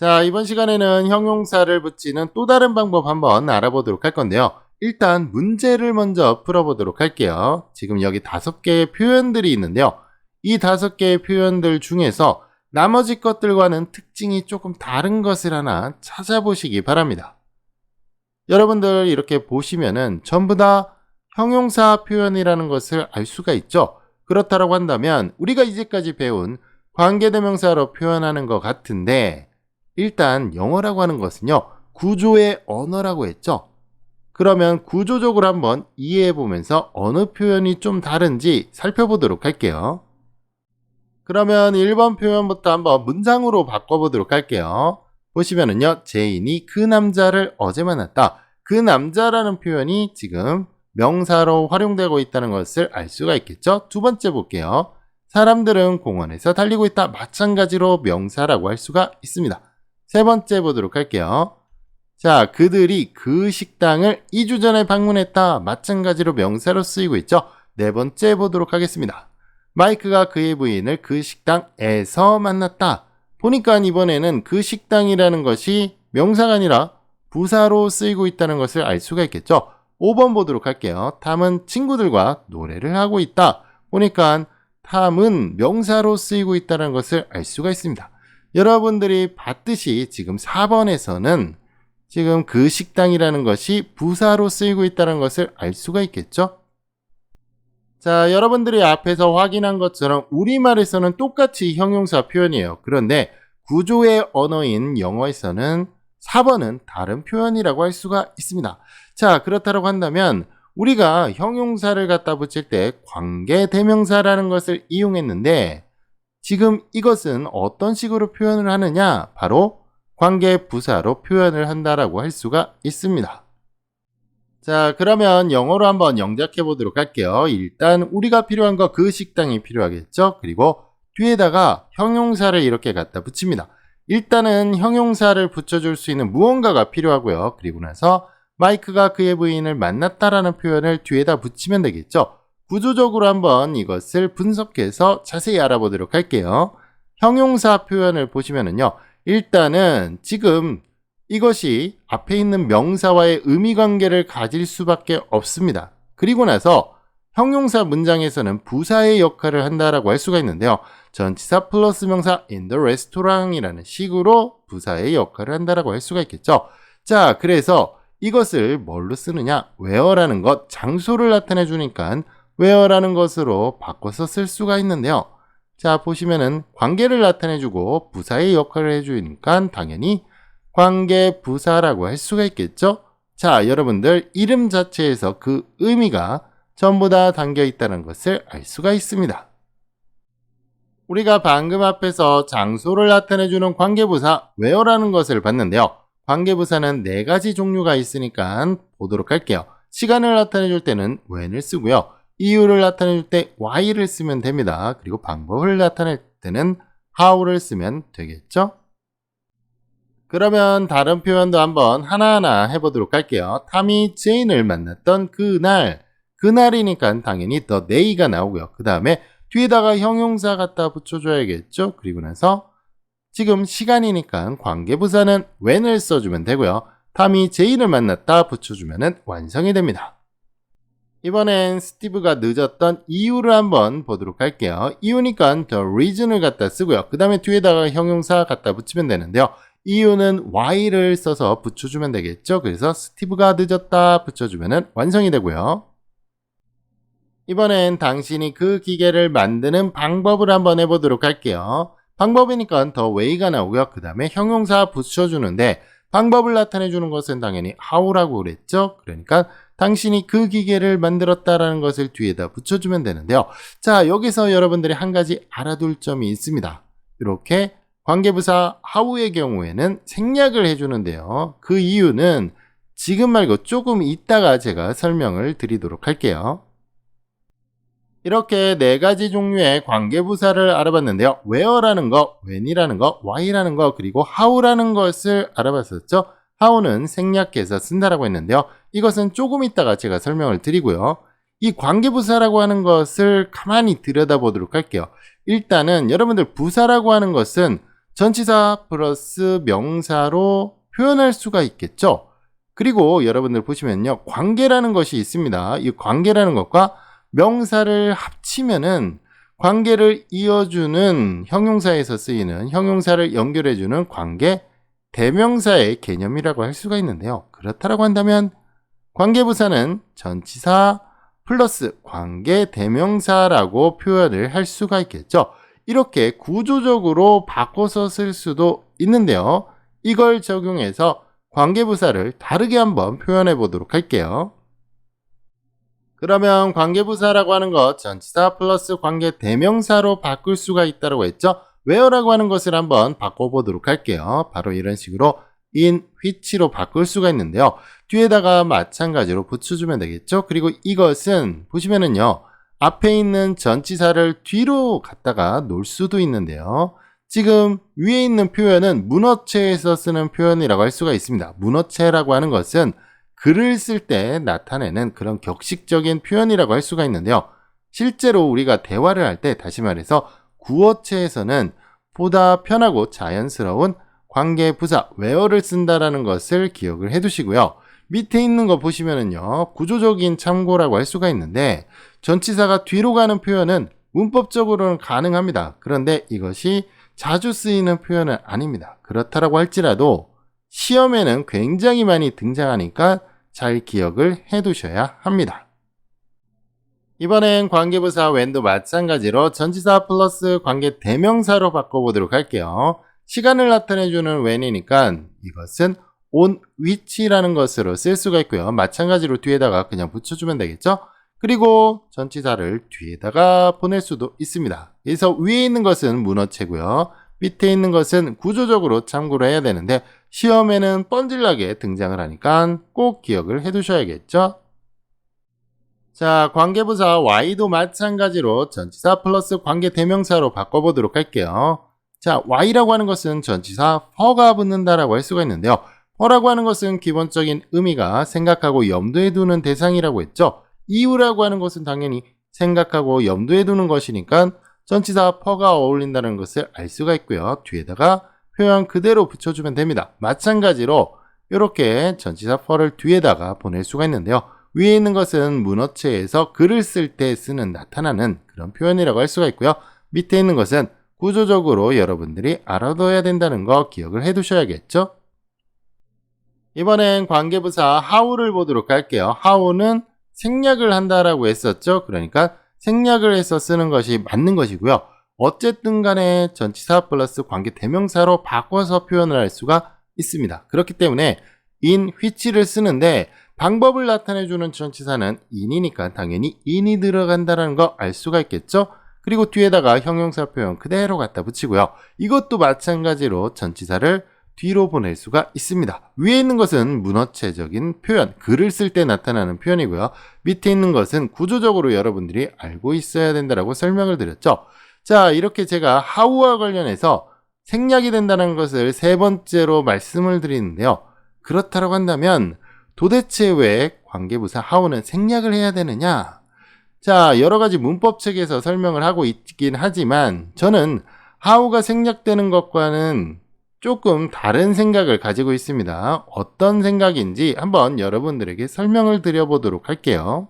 자, 이번 시간에는 형용사를 붙이는 또 다른 방법 한번 알아보도록 할 건데요. 일단 문제를 먼저 풀어보도록 할게요. 지금 여기 5개의 표현들이 있는데요. 이 5개의 표현들 중에서 나머지 것들과는 특징이 조금 다른 것을 하나 찾아보시기 바랍니다. 여러분들 이렇게 보시면은 전부 다 형용사 표현이라는 것을 알 수가 있죠. 그렇다고 한다면 우리가 이제까지 배운 관계대명사로 표현하는 것 같은데, 일단 영어라고 하는 것은요, 구조의 언어라고 했죠. 그러면 구조적으로 한번 이해해 보면서 어느 표현이 좀 다른지 살펴보도록 할게요. 그러면 1번 표현부터 한번 문장으로 바꿔보도록 할게요. 보시면은요, 제인이 그 남자를 어제 만났다. 그 남자라는 표현이 지금 명사로 활용되고 있다는 것을 알 수가 있겠죠. 두 번째 볼게요. 사람들은 공원에서 달리고 있다. 마찬가지로 명사라고 할 수가 있습니다. 세 번째 보도록 할게요. 자, 그들이 그 식당을 2주 전에 방문했다. 마찬가지로 명사로 쓰이고 있죠. 네 번째 보도록 하겠습니다. 마이크가 그의 부인을 그 식당에서 만났다. 보니까 이번에는 그 식당이라는 것이 명사가 아니라 부사로 쓰이고 있다는 것을 알 수가 있겠죠. 5번 보도록 할게요. 탐은 친구들과 노래를 하고 있다. 보니까 탐은 명사로 쓰이고 있다는 것을 알 수가 있습니다. 여러분들이 봤듯이 지금 4번에서는 지금 그 식당이라는 것이 부사로 쓰이고 있다는 것을 알 수가 있겠죠. 자, 여러분들이 앞에서 확인한 것처럼 우리말에서는 똑같이 형용사 표현이에요. 그런데 구조의 언어인 영어에서는 4번은 다른 표현이라고 할 수가 있습니다. 자, 그렇다고 한다면 우리가 형용사를 갖다 붙일 때 관계대명사라는 것을 이용했는데, 지금 이것은 어떤 식으로 표현을 하느냐? 바로 관계부사로 표현을 한다라고 할 수가 있습니다. 자, 그러면 영어로 한번 영작해 보도록 할게요. 일단 우리가 필요한 거 그 식당이 필요하겠죠? 그리고 뒤에다가 형용사를 이렇게 갖다 붙입니다. 일단은 형용사를 붙여줄 수 있는 무언가가 필요하고요. 그리고 나서 마이크가 그의 부인을 만났다라는 표현을 뒤에다 붙이면 되겠죠? 구조적으로 한번 이것을 분석해서 자세히 알아보도록 할게요. 형용사 표현을 보시면은요, 일단은 지금 이것이 앞에 있는 명사와의 의미관계를 가질 수밖에 없습니다. 그리고 나서 형용사 문장에서는 부사의 역할을 한다라고 할 수가 있는데요. 전치사 플러스 명사 in the restaurant이라는 식으로 부사의 역할을 한다라고 할 수가 있겠죠. 자, 그래서 이것을 뭘로 쓰느냐? where라는 것, 장소를 나타내 주니까 where라는 것으로 바꿔서 쓸 수가 있는데요. 자, 보시면은 관계를 나타내주고 부사의 역할을 해주니까 당연히 관계부사라고 할 수가 있겠죠. 자, 여러분들 이름 자체에서 그 의미가 전부 다 담겨 있다는 것을 알 수가 있습니다. 우리가 방금 앞에서 장소를 나타내주는 관계부사 where라는 것을 봤는데요. 관계부사는 4가지 종류가 있으니까 보도록 할게요. 시간을 나타내줄 때는 when을 쓰고요. 이유를 나타낼 때 why를 쓰면 됩니다. 그리고 방법을 나타낼 때는 how를 쓰면 되겠죠. 그러면 다른 표현도 한번 하나하나 해보도록 할게요. 탐이 제인을 만났던 그날이니까 당연히 the day가 나오고요. 그 다음에 뒤에다가 형용사 갖다 붙여줘야겠죠. 그리고 나서 지금 시간이니까 관계부사는 when을 써주면 되고요. 탐이 제인을 만났다 붙여주면 완성이 됩니다. 이번엔 스티브가 늦었던 이유를 한번 보도록 할게요. 이유니까 the reason을 갖다 쓰고요. 그 다음에 뒤에다가 형용사 갖다 붙이면 되는데요. 이유는 why를 써서 붙여주면 되겠죠. 그래서 스티브가 늦었다 붙여주면 완성이 되고요. 이번엔 당신이 그 기계를 만드는 방법을 한번 해보도록 할게요. 방법이니까 the way가 나오고요. 그 다음에 형용사 붙여주는데 방법을 나타내주는 것은 당연히 how라고 그랬죠. 그러니까 당신이 그 기계를 만들었다라는 것을 뒤에다 붙여주면 되는데요. 자, 여기서 여러분들이 한 가지 알아둘 점이 있습니다. 이렇게 관계부사 how의 경우에는 생략을 해주는데요. 그 이유는 지금 말고 조금 이따가 제가 설명을 드리도록 할게요. 이렇게 4가지 종류의 관계부사를 알아봤는데요. where라는 거, when이라는 거, why라는 거, 그리고 how라는 것을 알아봤었죠. how는 생략해서 쓴다라고 했는데요. 이것은 조금 이따가 제가 설명을 드리고요. 이 관계부사라고 하는 것을 가만히 들여다보도록 할게요. 일단은 여러분들 부사라고 하는 것은 전치사 플러스 명사로 표현할 수가 있겠죠. 그리고 여러분들 보시면요. 관계라는 것이 있습니다. 이 관계라는 것과 명사를 합치면은 관계를 이어주는 형용사에서 쓰이는 형용사를 연결해주는 관계 대명사의 개념이라고 할 수가 있는데요. 그렇다고 한다면 관계부사는 전치사 플러스 관계 대명사라고 표현을 할 수가 있겠죠. 이렇게 구조적으로 바꿔서 쓸 수도 있는데요. 이걸 적용해서 관계부사를 다르게 한번 표현해 보도록 할게요. 그러면 관계부사라고 하는 것 전치사 플러스 관계 대명사로 바꿀 수가 있다고 했죠. where라고 하는 것을 한번 바꿔보도록 할게요. 바로 이런 식으로 in which로 바꿀 수가 있는데요. 뒤에다가 마찬가지로 붙여주면 되겠죠. 그리고 이것은 보시면은요. 앞에 있는 전치사를 뒤로 갖다가 놓을 수도 있는데요. 지금 위에 있는 표현은 문어체에서 쓰는 표현이라고 할 수가 있습니다. 문어체라고 하는 것은 글을 쓸 때 나타내는 그런 격식적인 표현이라고 할 수가 있는데요. 실제로 우리가 대화를 할 때 다시 말해서 구어체에서는 보다 편하고 자연스러운 관계 부사 where를 쓴다라는 것을 기억을 해 두시고요. 밑에 있는 거 보시면은요. 구조적인 참고라고 할 수가 있는데 전치사가 뒤로 가는 표현은 문법적으로는 가능합니다. 그런데 이것이 자주 쓰이는 표현은 아닙니다. 그렇다라고 할지라도 시험에는 굉장히 많이 등장하니까 잘 기억을 해 두셔야 합니다. 이번엔 관계부사 when도 마찬가지로 전치사 플러스 관계 대명사로 바꿔보도록 할게요. 시간을 나타내주는 when이니까 이것은 on which라는 것으로 쓸 수가 있고요. 마찬가지로 뒤에다가 그냥 붙여주면 되겠죠. 그리고 전치사를 뒤에다가 보낼 수도 있습니다. 그래서 위에 있는 것은 문어체고요. 밑에 있는 것은 구조적으로 참고를 해야 되는데 시험에는 뻔질나게 등장을 하니까 꼭 기억을 해 두셔야겠죠. 자, 관계부사 y도 마찬가지로 전치사 플러스 관계 대명사로 바꿔보도록 할게요. 자, y라고 하는 것은 전치사 for가 붙는다라고 할 수가 있는데요. for라고 하는 것은 기본적인 의미가 생각하고 염두에 두는 대상이라고 했죠. 이유라고 하는 것은 당연히 생각하고 염두에 두는 것이니까 전치사 for가 어울린다는 것을 알 수가 있고요. 뒤에다가 표현 그대로 붙여주면 됩니다. 마찬가지로 이렇게 전치사 for를 뒤에다가 보낼 수가 있는데요. 위에 있는 것은 문어체에서 글을 쓸 때 쓰는 나타나는 그런 표현이라고 할 수가 있고요. 밑에 있는 것은 구조적으로 여러분들이 알아둬야 된다는 거 기억을 해 두셔야겠죠. 이번엔 관계부사 how를 보도록 할게요. how는 생략을 한다라고 했었죠. 그러니까 생략을 해서 쓰는 것이 맞는 것이고요. 어쨌든 간에 전치사 플러스 관계 대명사로 바꿔서 표현을 할 수가 있습니다. 그렇기 때문에 in which를 쓰는데 방법을 나타내주는 전치사는 in이니까 당연히 in이 들어간다는 거 알 수가 있겠죠. 그리고 뒤에다가 형용사 표현 그대로 갖다 붙이고요. 이것도 마찬가지로 전치사를 뒤로 보낼 수가 있습니다. 위에 있는 것은 문어체적인 표현, 글을 쓸 때 나타나는 표현이고요. 밑에 있는 것은 구조적으로 여러분들이 알고 있어야 된다라고 설명을 드렸죠. 자, 이렇게 제가 how와 관련해서 생략이 된다는 것을 세 번째로 말씀을 드리는데요. 그렇다고 한다면 도대체 왜 관계부사 how는 생략을 해야 되느냐? 자, 여러 가지 문법책에서 설명을 하고 있긴 하지만 저는 how가 생략되는 것과는 조금 다른 생각을 가지고 있습니다. 어떤 생각인지 한번 여러분들에게 설명을 드려보도록 할게요.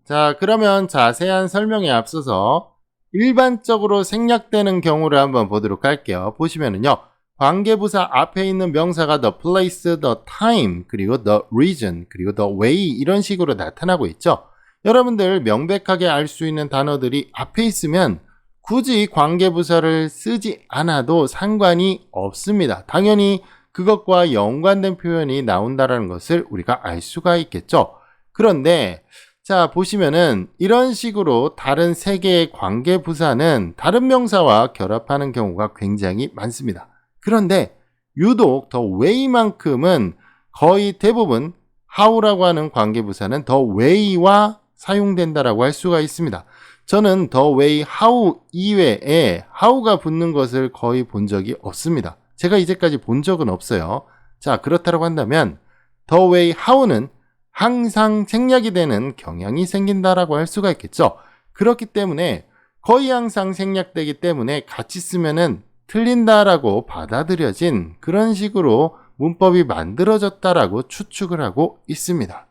자, 그러면 자세한 설명에 앞서서 일반적으로 생략되는 경우를 한번 보도록 할게요. 보시면은요. 관계부사 앞에 있는 명사가 the place, the time, 그리고 the region, 그리고 the way 이런 식으로 나타나고 있죠. 여러분들 명백하게 알 수 있는 단어들이 앞에 있으면 굳이 관계부사를 쓰지 않아도 상관이 없습니다. 당연히 그것과 연관된 표현이 나온다는 것을 우리가 알 수가 있겠죠. 그런데 자, 보시면은 이런 식으로 다른 세 개의 관계부사는 다른 명사와 결합하는 경우가 굉장히 많습니다. 그런데 유독 the way만큼은 거의 대부분 how라고 하는 관계부사는 the way와 사용된다라고 할 수가 있습니다. 저는 the way, how 이외에 how가 붙는 것을 거의 본 적이 없습니다. 제가 이제까지 본 적은 없어요. 자, 그렇다고 한다면 the way, how는 항상 생략이 되는 경향이 생긴다라고 할 수가 있겠죠. 그렇기 때문에 거의 항상 생략되기 때문에 같이 쓰면은 틀린다라고 받아들여진 그런 식으로 문법이 만들어졌다라고 추측을 하고 있습니다.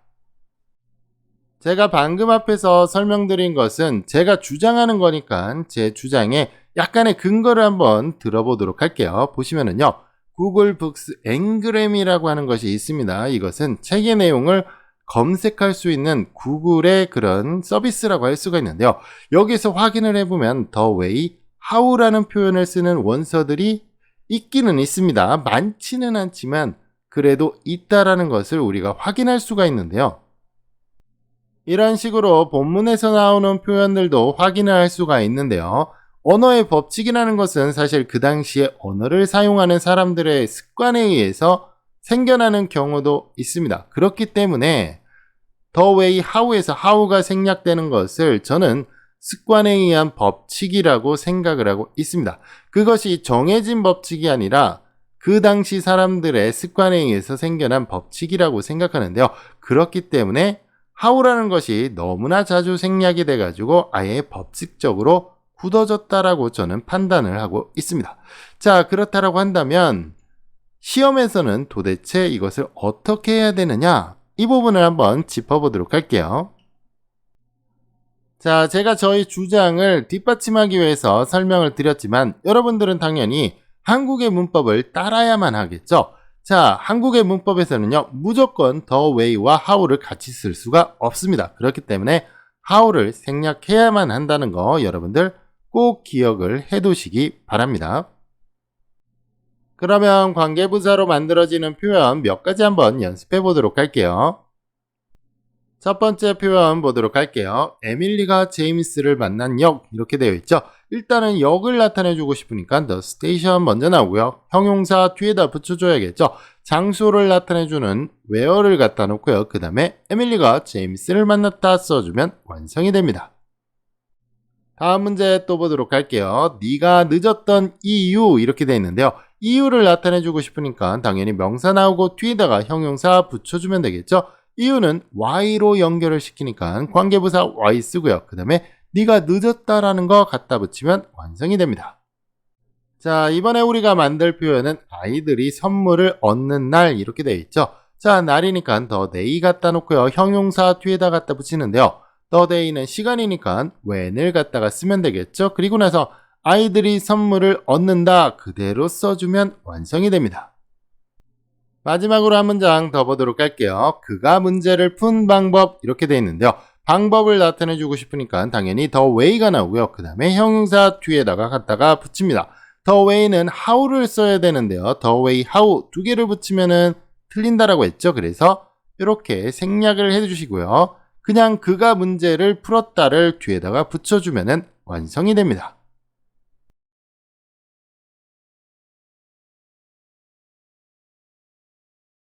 제가 방금 앞에서 설명드린 것은 제가 주장하는 거니까 제 주장에 약간의 근거를 한번 들어보도록 할게요. 보시면은요. 구글 북스 앵그램이라고 하는 것이 있습니다. 이것은 책의 내용을 검색할 수 있는 구글의 그런 서비스라고 할 수가 있는데요. 여기서 확인을 해보면 the way, how라는 표현을 쓰는 원서들이 있기는 있습니다. 많지는 않지만 그래도 있다라는 것을 우리가 확인할 수가 있는데요. 이런 식으로 본문에서 나오는 표현들도 확인을 할 수가 있는데요. 언어의 법칙이라는 것은 사실 그 당시에 언어를 사용하는 사람들의 습관에 의해서 생겨나는 경우도 있습니다. 그렇기 때문에 the way, how에서 how가 생략되는 것을 저는 습관에 의한 법칙이라고 생각을 하고 있습니다. 그것이 정해진 법칙이 아니라 그 당시 사람들의 습관에 의해서 생겨난 법칙이라고 생각하는데요. 그렇기 때문에 how라는 것이 너무나 자주 생략이 돼가지고 아예 법칙적으로 굳어졌다라고 저는 판단을 하고 있습니다. 자, 그렇다라고 한다면 시험에서는 도대체 이것을 어떻게 해야 되느냐? 이 부분을 한번 짚어보도록 할게요. 자, 제가 저희 주장을 뒷받침하기 위해서 설명을 드렸지만 여러분들은 당연히 한국의 문법을 따라야만 하겠죠. 자, 한국의 문법에서는요, 무조건 the way와 how를 같이 쓸 수가 없습니다. 그렇기 때문에 how를 생략해야만 한다는 거 여러분들 꼭 기억을 해 두시기 바랍니다. 그러면 관계부사로 만들어지는 표현 몇 가지 한번 연습해 보도록 할게요. 첫 번째 표현 보도록 할게요. 에밀리가 제임스를 만난 역 이렇게 되어 있죠. 일단은 역을 나타내주고 싶으니까 the station 먼저 나오고요. 형용사 뒤에다 붙여줘야겠죠. 장소를 나타내주는 where를 갖다 놓고요. 그 다음에 에밀리가 제임스를 만났다 써주면 완성이 됩니다. 다음 문제 또 보도록 할게요. 네가 늦었던 이유 이렇게 되어 있는데요. 이유를 나타내주고 싶으니까 당연히 명사 나오고 뒤에다가 형용사 붙여주면 되겠죠. 이유는 why로 연결을 시키니까 관계부사 why 쓰고요. 그 다음에 네가 늦었다라는 거 갖다 붙이면 완성이 됩니다. 자, 이번에 우리가 만들 표현은 아이들이 선물을 얻는 날 이렇게 되어 있죠. 자, 날이니까 the day 갖다 놓고요. 형용사 뒤에다 갖다 붙이는데요. the day는 시간이니까 when을 갖다가 쓰면 되겠죠. 그리고 나서 아이들이 선물을 얻는다 그대로 써주면 완성이 됩니다. 마지막으로 한 문장 더 보도록 할게요. 그가 문제를 푼 방법 이렇게 되어 있는데요. 방법을 나타내주고 싶으니까 당연히 the way가 나오고요. 그 다음에 형용사 뒤에다가 갖다가 붙입니다. the way는 how를 써야 되는데요. the way, how 두 개를 붙이면은 틀린다라고 했죠. 그래서 이렇게 생략을 해주시고요. 그냥 그가 문제를 풀었다를 뒤에다가 붙여주면은 완성이 됩니다.